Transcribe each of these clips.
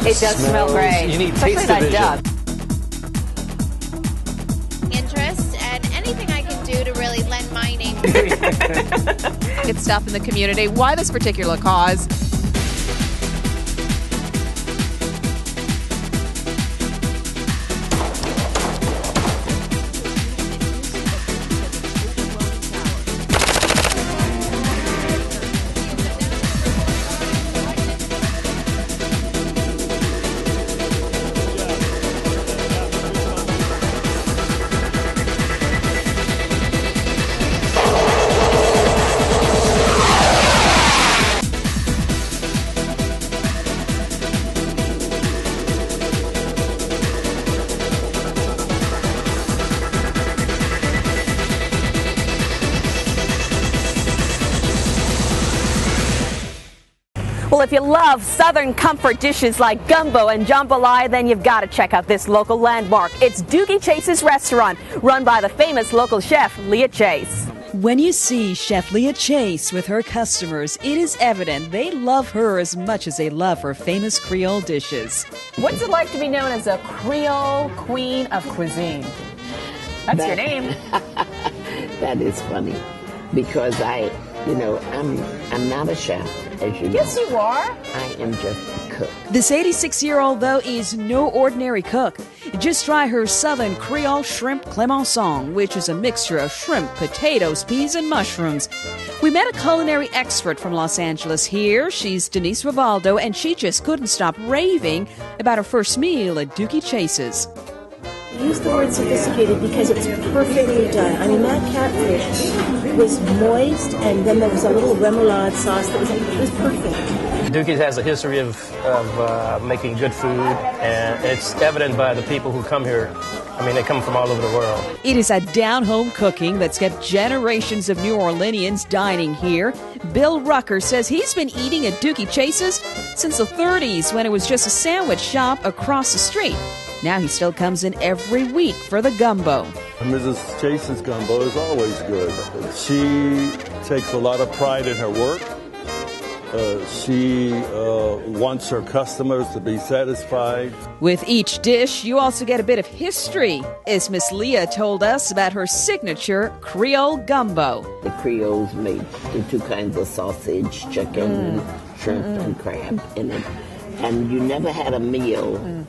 It does smell great. You need especially taste that division. duck. Interest and anything I can do to really lend my name. Good stuff in the community. Why this particular cause? Well, if you love Southern comfort dishes like gumbo and jambalaya, then you've got to check out this local landmark. It's Dookei Chase's restaurant, run by the famous local chef, Leah Chase. When you see Chef Leah Chase with her customers, it is evident they love her as much as they love her famous Creole dishes. What's it like to be known as a Creole queen of cuisine? That's your name. That is funny because I'm not a chef, as you know. Yes, you are. I am just a cook. This 86-year-old, though, is no ordinary cook. Just try her Southern Creole shrimp clemençon, which is a mixture of shrimp, potatoes, peas, and mushrooms. We met a culinary expert from Los Angeles here. She's Denise Rivaldo, and she just couldn't stop raving about her first meal at Dookei Chase's. I use the word sophisticated because it was perfectly done. I mean, that catfish was moist, and then there was a little remoulade sauce that was perfect. Dookei has a history of making good food, and it's evident by the people who come here. I mean, they come from all over the world. It is a down-home cooking that's kept generations of New Orleanians dining here. Bill Rucker says he's been eating at Dookei Chase's since the 30s when it was just a sandwich shop across the street. Now he still comes in every week for the gumbo. Mrs. Chase's gumbo is always good. She takes a lot of pride in her work. She wants her customers to be satisfied. With each dish, you also get a bit of history, as Miss Leah told us about her signature Creole gumbo. The Creoles made the two kinds of sausage, chicken, and shrimp and crab in it. And you never had a meal,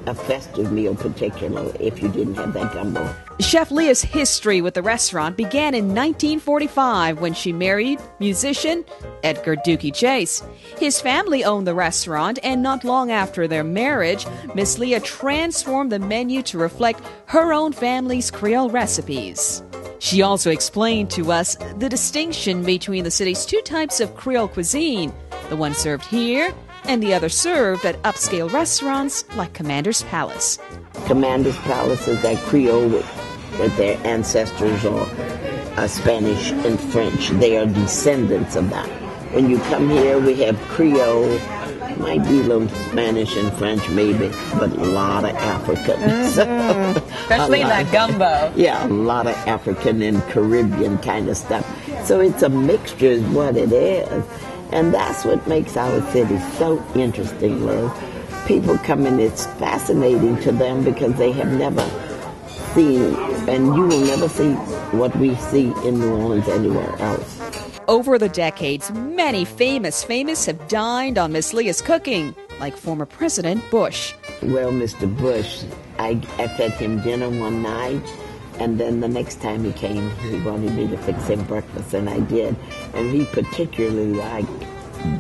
a festive meal particularly, if you didn't have that gumbo. Chef Leah's history with the restaurant began in 1945 when she married musician Edgar Dookei Chase. His family owned the restaurant, and not long after their marriage, Miss Leah transformed the menu to reflect her own family's Creole recipes. She also explained to us the distinction between the city's two types of Creole cuisine, the one served here and the other served at upscale restaurants like Commander's Palace. Commander's Palace is that Creole with their ancestors or Spanish and French. They are descendants of that. When you come here, we have Creole, might be a little Spanish and French maybe, but a lot of African. Especially in that gumbo. Yeah, a lot of African and Caribbean kind of stuff. So it's a mixture is what it is. And that's what makes our city so interesting, Liz. People come in, it's fascinating to them because they have never seen, and you will never see what we see in New Orleans anywhere else. Over the decades, many famous have dined on Miss Leah's cooking, like former President Bush. Well, Mr. Bush, I fed him dinner one night, and then the next time he came, he wanted me to fix him breakfast, and I did. And he particularly liked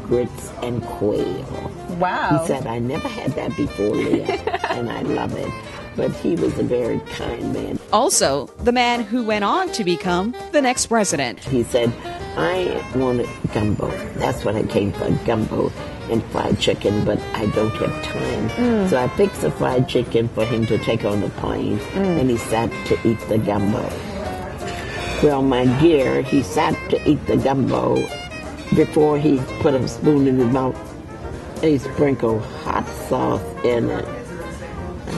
grits and quail. Wow. He said, I never had that before, Leah, and I love it. But he was a very kind man. Also, the man who went on to become the next president. He said, I wanted gumbo. That's what I came for, gumbo and fried chicken, but I don't have time. So I fixed the fried chicken for him to take on the plane, and he sat to eat the gumbo. Well, my dear, he sat to eat the gumbo before he put a spoon in his mouth. He sprinkled hot sauce in it.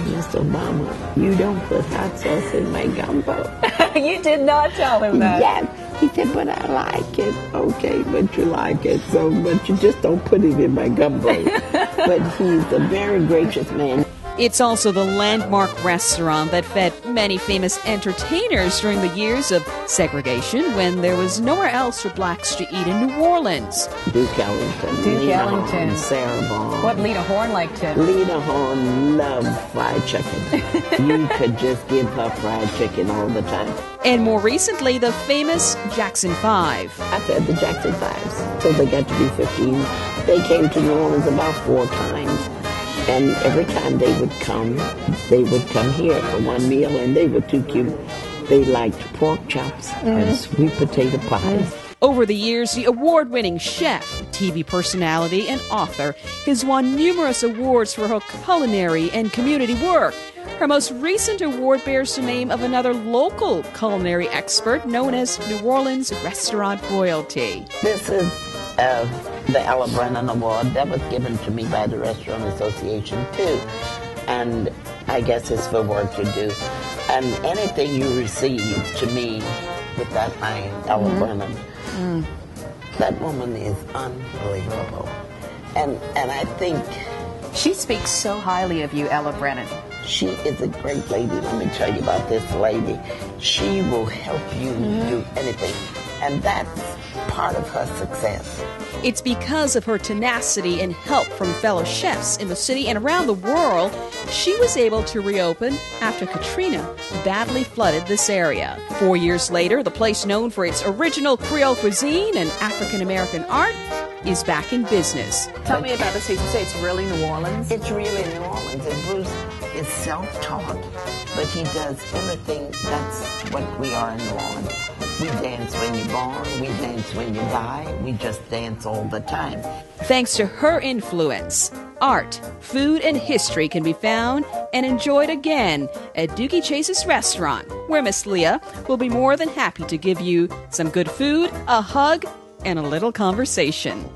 Mr. Obama, you don't put hot sauce in my gumbo. You did not tell him that. Yes. He said, but I like it. Okay, but you like it, so but you just don't put it in my gumbo. But he's a very gracious man. It's also the landmark restaurant that fed many famous entertainers during the years of segregation when there was nowhere else for blacks to eat in New Orleans. Duke Ellington. Horn, Sarah Vaughan. What Lena Horne liked to? Lena Horne loved fried chicken. You could just give her fried chicken all the time. And more recently, the famous Jackson 5. I fed the Jackson 5s till they got to be 15. They came to New Orleans about 4 times. And every time they would come here for one meal, and they were too cute. They liked pork chops and sweet potato pies. Over the years, the award-winning chef, TV personality, and author has won numerous awards for her culinary and community work. Her most recent award bears the name of another local culinary expert known as New Orleans restaurant royalty. This is the Ella Brennan Award that was given to me by the Restaurant Association too, and I guess it's for work you do. And anything you receive to me with that name, Ella Brennan, that woman is unbelievable, and I think She speaks so highly of you, Ella Brennan. she is a great lady. Let me tell you about this lady. She will help you do anything, and that's part of her success. It's because of her tenacity and help from fellow chefs in the city and around the world, she was able to reopen after Katrina badly flooded this area. 4 years later, the place known for its original Creole cuisine and African American art is back in business. Tell me about this. You say it's really New Orleans? It's really New Orleans, and Bruce is self-taught, but he does everything. That's what we are in New Orleans. We dance when you're born, we dance when you die, we just dance all the time. Thanks to her influence, art, food, and history can be found and enjoyed again at Dookei Chase's restaurant, where Miss Leah will be more than happy to give you some good food, a hug, and a little conversation.